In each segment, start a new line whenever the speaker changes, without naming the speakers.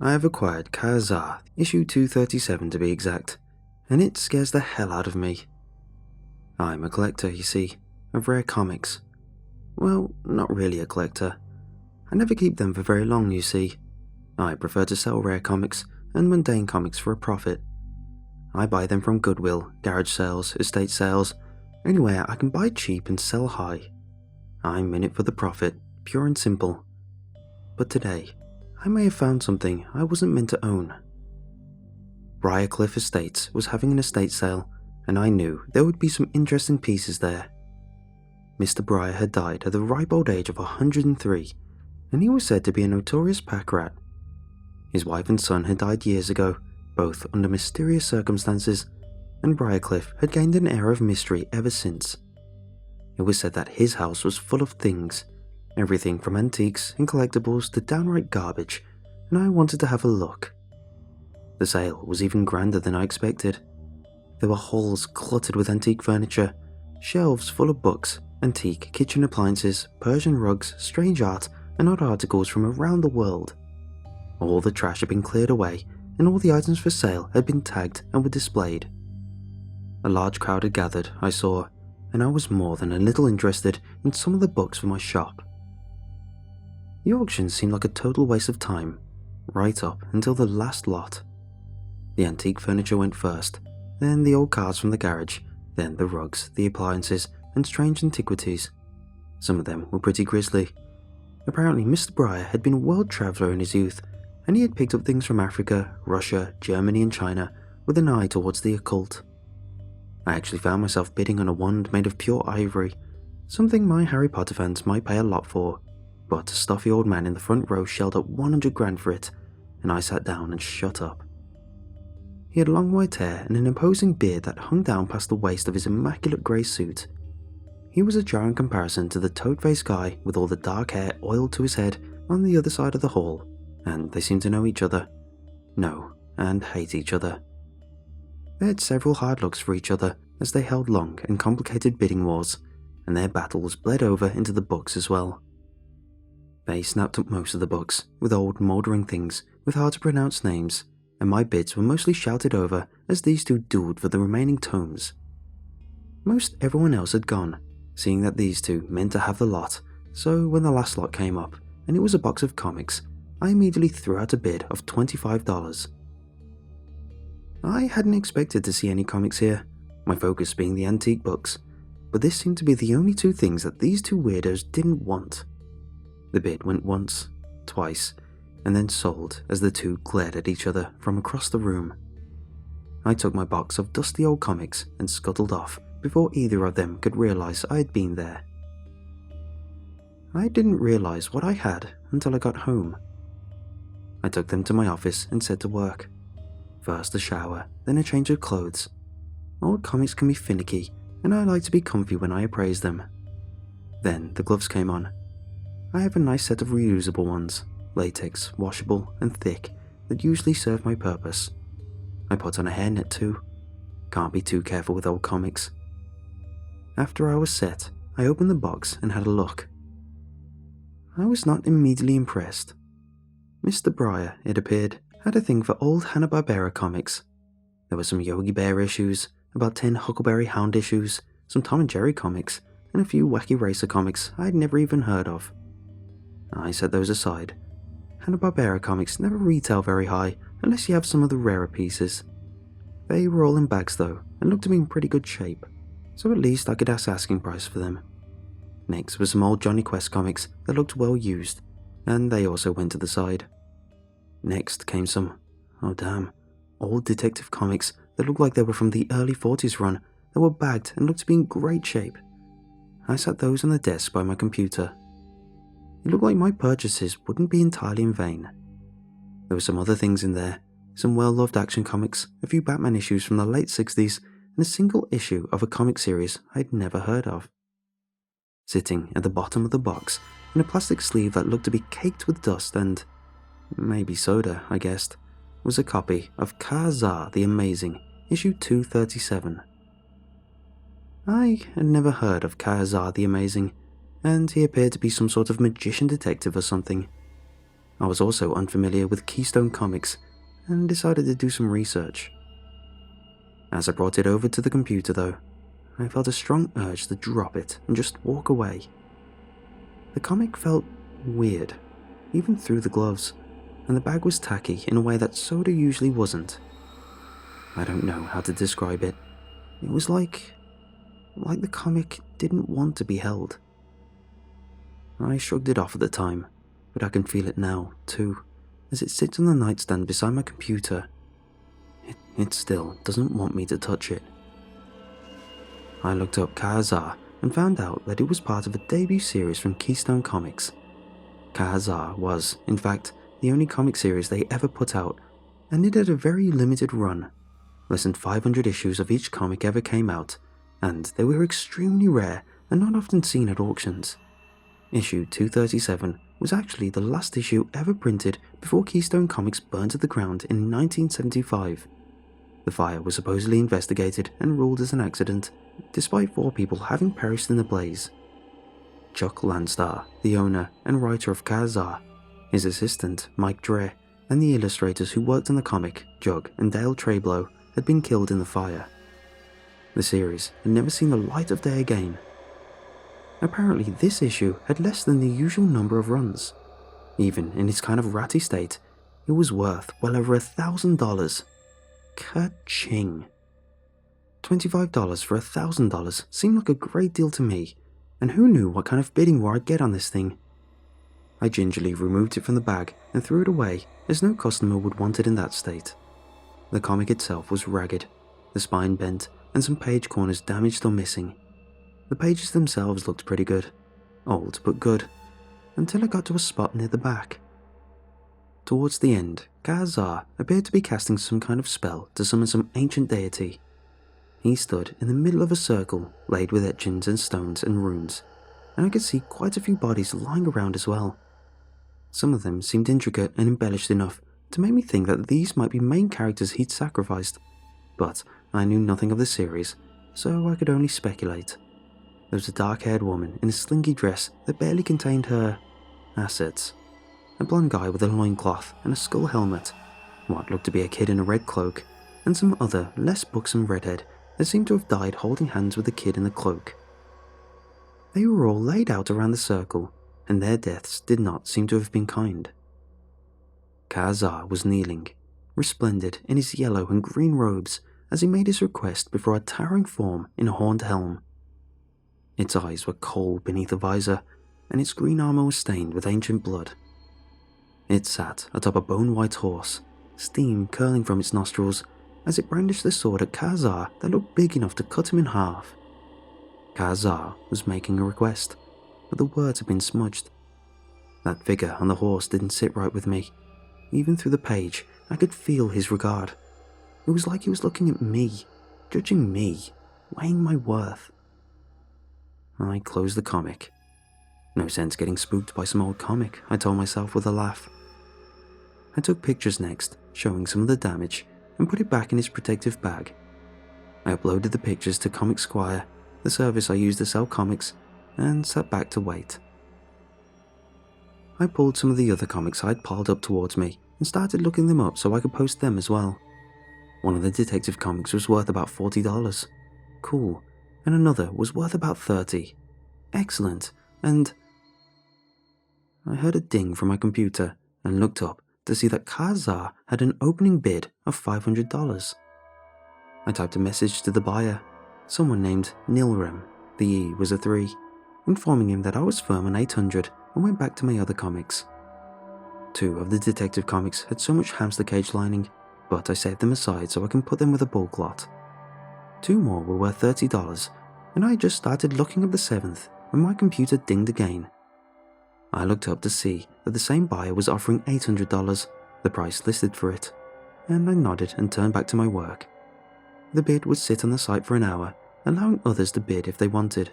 I have acquired Kazar, issue 237 to be exact, and it scares the hell out of me. I'm a collector, you see, of rare comics. Well, not really a collector. I never keep them for very long, you see. I prefer to sell rare comics and mundane comics for a profit. I buy them from Goodwill, garage sales, estate sales, anywhere I can buy cheap and sell high. I'm in it for the profit, pure and simple. But today, I may have found something I wasn't meant to own. Briarcliff Estates was having an estate sale, and I knew there would be some interesting pieces there. Mr. Briar had died at the ripe old age of 103, and he was said to be a notorious pack rat. His wife and son had died years ago, both under mysterious circumstances, and Briarcliff had gained an air of mystery ever since. It was said that his house was full of things, everything from antiques and collectibles to downright garbage, and I wanted to have a look. The sale was even grander than I expected. There were halls cluttered with antique furniture, shelves full of books, antique kitchen appliances, Persian rugs, strange art, and odd articles from around the world. All the trash had been cleared away, and all the items for sale had been tagged and were displayed. A large crowd had gathered, I saw, and I was more than a little interested in some of the books for my shop. The auction seemed like a total waste of time, right up until the last lot. The antique furniture went first, then the old cars from the garage, then the rugs, the appliances, and strange antiquities. Some of them were pretty grisly. Apparently Mr. Briar had been a world traveller in his youth, and he had picked up things from Africa, Russia, Germany and China with an eye towards the occult. I actually found myself bidding on a wand made of pure ivory, something my Harry Potter fans might pay a lot for, but a stuffy old man in the front row shelled up 100 grand for it, and I sat down and shut up. He had long white hair and an imposing beard that hung down past the waist of his immaculate grey suit. He was a jarring comparison to the toad-faced guy with all the dark hair oiled to his head on the other side of the hall, and they seemed to know each other. No, and hate each other. They had several hard looks for each other as they held long and complicated bidding wars, and their battles bled over into the books as well. They snapped up most of the books, with old mouldering things with hard-to-pronounce names, and my bids were mostly shouted over as these two duelled for the remaining tomes. Most everyone else had gone, seeing that these two meant to have the lot, so when the last lot came up, and it was a box of comics, I immediately threw out a bid of $25. I hadn't expected to see any comics here, my focus being the antique books, but this seemed to be the only two things that these two weirdos didn't want. The bid went once, twice, and then sold as the two glared at each other from across the room. I took my box of dusty old comics and scuttled off before either of them could realize I had been there. I didn't realize what I had until I got home. I took them to my office and set to work. First a shower, then a change of clothes. Old comics can be finicky, and I like to be comfy when I appraise them. Then the gloves came on. I have a nice set of reusable ones, latex, washable, and thick, that usually serve my purpose. I put on a hairnet too. Can't be too careful with old comics. After I was set, I opened the box and had a look. I was not immediately impressed. Mr. Briar, it appeared, had a thing for old Hanna-Barbera comics. There were some Yogi Bear issues, about 10 Huckleberry Hound issues, some Tom and Jerry comics, and a few wacky racer comics I'd never even heard of. I set those aside. Hanna-Barbera comics never retail very high unless you have some of the rarer pieces. They were all in bags though, and looked to be in pretty good shape, so at least I could ask asking price for them. Next were some old Johnny Quest comics that looked well used, and they also went to the side. Next came some, oh damn, old detective comics that looked like they were from the early 40s run that were bagged and looked to be in great shape. I sat those on the desk by my computer. It looked like my purchases wouldn't be entirely in vain. There were some other things in there, some well-loved action comics, a few Batman issues from the late 60s, and a single issue of a comic series I'd never heard of. Sitting at the bottom of the box, in a plastic sleeve that looked to be caked with dust and maybe soda, I guessed, was a copy of Kazar the Amazing, issue 237. I had never heard of Kazar the Amazing, and he appeared to be some sort of magician detective or something. I was also unfamiliar with Keystone Comics and decided to do some research. As I brought it over to the computer though, I felt a strong urge to drop it and just walk away. The comic felt weird, even through the gloves, and the bag was tacky in a way that soda usually wasn't. I don't know how to describe it. It was like the comic didn't want to be held. I shrugged it off at the time, but I can feel it now, too, as it sits on the nightstand beside my computer. It still doesn't want me to touch it. I looked up Kahazar and found out that it was part of a debut series from Keystone Comics. Kahazar was, in fact, the only comic series they ever put out, and it had a very limited run. Less than 500 issues of each comic ever came out, and they were extremely rare and not often seen at auctions. Issue 237 was actually the last issue ever printed before Keystone Comics burned to the ground in 1975. The fire was supposedly investigated and ruled as an accident, despite 4 people having perished in the blaze. Chuck Landstar, the owner and writer of Kahazar, his assistant, Mike Dre, and the illustrators who worked on the comic, Jug and Dale Treblow, had been killed in the fire. The series had never seen the light of day again. Apparently, this issue had less than the usual number of runs. Even in its kind of ratty state, it was worth well over $1,000. Ka-ching. $25 for $1,000 seemed like a great deal to me, and who knew what kind of bidding war I'd get on this thing. I gingerly removed it from the bag and threw it away, as no customer would want it in that state. The comic itself was ragged, the spine bent, and some page corners damaged or missing. The pages themselves looked pretty good, old but good, until I got to a spot near the back. Towards the end, Kahazar appeared to be casting some kind of spell to summon some ancient deity. He stood in the middle of a circle laid with etchings and stones and runes, and I could see quite a few bodies lying around as well. Some of them seemed intricate and embellished enough to make me think that these might be main characters he'd sacrificed, but I knew nothing of the series, so I could only speculate. There was a dark-haired woman in a slinky dress that barely contained her assets, a blonde guy with a loincloth and a skull helmet, what looked to be a kid in a red cloak, and some other, less buxom redhead that seemed to have died holding hands with the kid in the cloak. They were all laid out around the circle, and their deaths did not seem to have been kind. Kahazar was kneeling, resplendent in his yellow and green robes as he made his request before a towering form in a horned helm. Its eyes were cold beneath a visor, and its green armor was stained with ancient blood. It sat atop a bone-white horse, steam curling from its nostrils as it brandished the sword at Kahazar that looked big enough to cut him in half. Kahazar was making a request, but the words had been smudged. That figure on the horse didn't sit right with me. Even through the page, I could feel his regard. It was like he was looking at me, judging me, weighing my worth. I closed the comic. No sense getting spooked by some old comic, I told myself with a laugh. I took pictures next, showing some of the damage, and put it back in its protective bag. I uploaded the pictures to Comic Squire, the service I used to sell comics, and sat back to wait. I pulled some of the other comics I'd piled up towards me and started looking them up so I could post them as well. One of the detective comics was worth about $40. Cool. And another was worth about $30. Excellent. And I heard a ding from my computer and looked up to see that Kahazar had an opening bid of $500. I typed a message to the buyer, someone named Nilrem, the E was a 3, informing him that I was firm on $800 and went back to my other comics. 2 of the detective comics had so much hamster cage lining, but I saved them aside so I can put them with a bulk lot. 2 more were worth $30, and I had just started looking up the 7th when my computer dinged again. I looked up to see that the same buyer was offering $800, the price listed for it, and I nodded and turned back to my work. The bid would sit on the site for an hour, allowing others to bid if they wanted,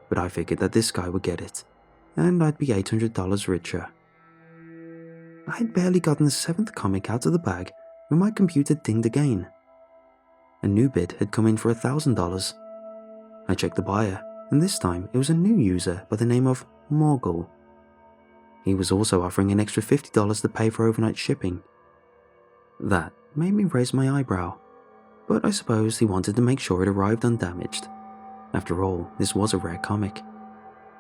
but I figured that this guy would get it, and I'd be $800 richer. I had barely gotten the 7th comic out of the bag when my computer dinged again. A new bid had come in for $1,000. I checked the buyer, and this time it was a new user by the name of Morgul. He was also offering an extra $50 to pay for overnight shipping. That made me raise my eyebrow, but I suppose he wanted to make sure it arrived undamaged. After all, this was a rare comic,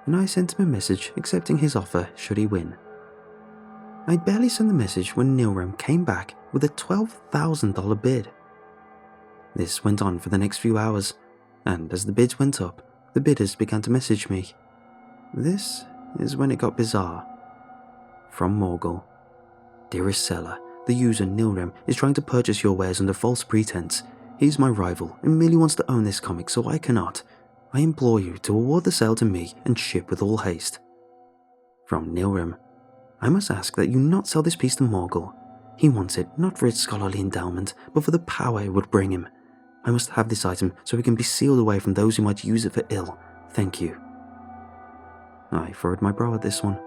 and I sent him a message accepting his offer should he win. I'd barely sent the message when Nilram came back with a $12,000 bid. This went on for the next few hours, and as the bids went up, the bidders began to message me. This is when it got bizarre. From Morgul. Dearest seller, the user Nilram is trying to purchase your wares under false pretense. He's my rival and merely wants to own this comic, so I cannot. I implore you to award the sale to me and ship with all haste. From Nilram. I must ask that you not sell this piece to Morgul. He wants it not for its scholarly endowment, but for the power it would bring him. I must have this item so it can be sealed away from those who might use it for ill. Thank you. I furrowed my brow at this one.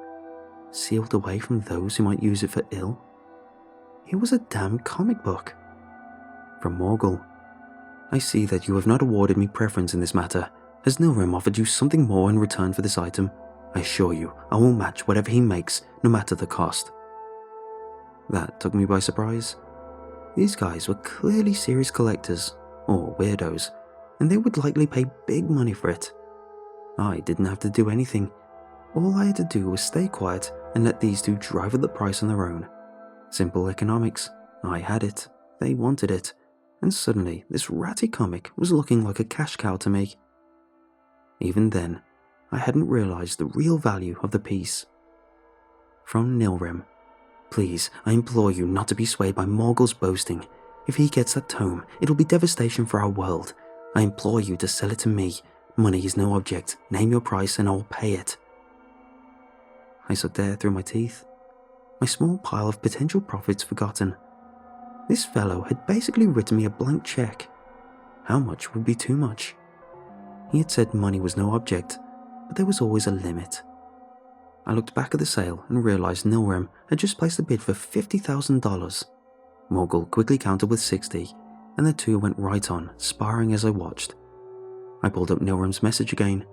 Sealed away from those who might use it for ill? It was a damn comic book. From Morgul. I see that you have not awarded me preference in this matter. Has Nilram offered you something more in return for this item? I assure you, I will match whatever he makes, no matter the cost. That took me by surprise. These guys were clearly serious collectors, or weirdos, and they would likely pay big money for it. I didn't have to do anything. All I had to do was stay quiet and let these two drive at the price on their own. Simple economics. I had it, they wanted it, and suddenly this ratty comic was looking like a cash cow to me. Even then, I hadn't realized the real value of the piece. From Nilram. Please, I implore you not to be swayed by Morgul's boasting. If he gets that tome, it'll be devastation for our world. I implore you to sell it to me. Money is no object. Name your price and I'll pay it. I sucked air through my teeth. My small pile of potential profits forgotten. This fellow had basically written me a blank check. How much would be too much? He had said money was no object, but there was always a limit. I looked back at the sale and realized Nilram had just placed a bid for $50,000. Morgul quickly countered with 60, and the two went right on, sparring as I watched. I pulled up Nilram's message again,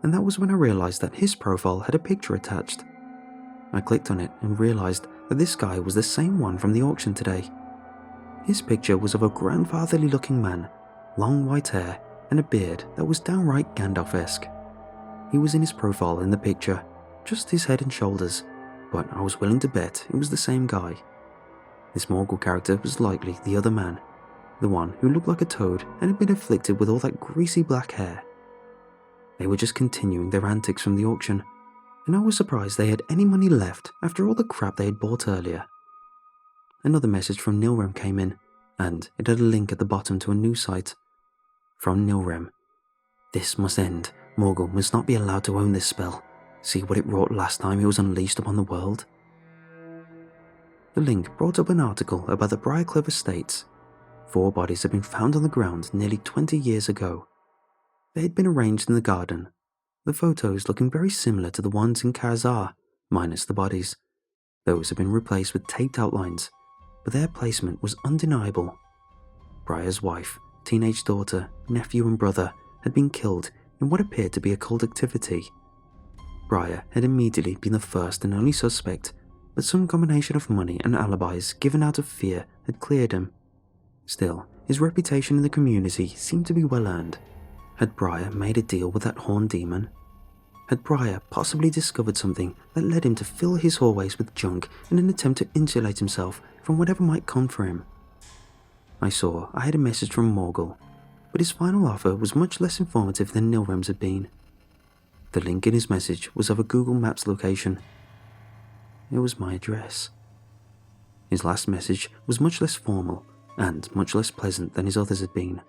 and that was when I realized that his profile had a picture attached. I clicked on it and realized that this guy was the same one from the auction today. His picture was of a grandfatherly looking man, long white hair and a beard that was downright Gandalf-esque. He was in his profile in the picture, just his head and shoulders, but I was willing to bet it was the same guy. This Morgul character was likely the other man, the one who looked like a toad and had been afflicted with all that greasy black hair. They were just continuing their antics from the auction, and I was surprised they had any money left after all the crap they had bought earlier. Another message from Nilram came in, and it had a link at the bottom to a news site. From Nilram. This must end. Morgul must not be allowed to own this spell. See what it wrought last time it was unleashed upon the world. The link brought up an article about the Briarcliff Estates. 4 bodies had been found on the ground nearly 20 years ago. They had been arranged in the garden, the photos looking very similar to the ones in Karzar, minus the bodies. Those had been replaced with taped outlines, but their placement was undeniable. Briar's wife, teenage daughter, nephew and brother had been killed in what appeared to be occult activity. Briar had immediately been the first and only suspect, but some combination of money and alibis given out of fear had cleared him. Still, his reputation in the community seemed to be well earned. Had Briar made a deal with that horned demon? Had Briar possibly discovered something that led him to fill his hallways with junk in an attempt to insulate himself from whatever might come for him? I saw I had a message from Morgul, but his final offer was much less informative than Nilram's had been. The link in his message was of a Google Maps location. It was my address. His last message was much less formal and much less pleasant than his others had been.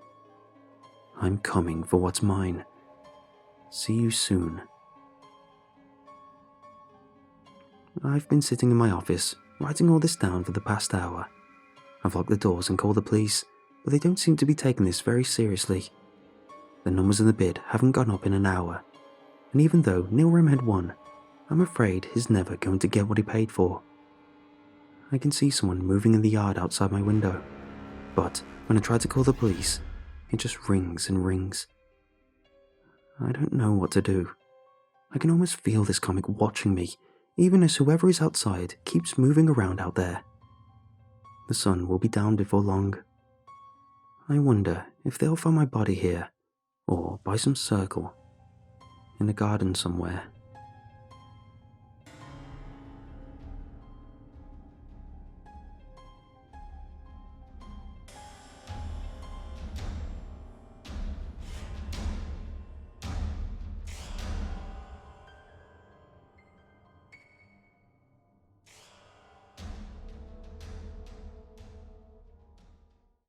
I'm coming for what's mine. See you soon. I've been sitting in my office, writing all this down for the past hour. I've locked the doors and called the police, but they don't seem to be taking this very seriously. The numbers in the bid haven't gone up in an hour, and even though Nilram had won, I'm afraid he's never going to get what he paid for. I can see someone moving in the yard outside my window, but when I try to call the police, it just rings and rings. I don't know what to do. I can almost feel this comic watching me, even as whoever is outside keeps moving around out there. The sun will be down before long. I wonder if they'll find my body here, or by some circle, in a garden somewhere.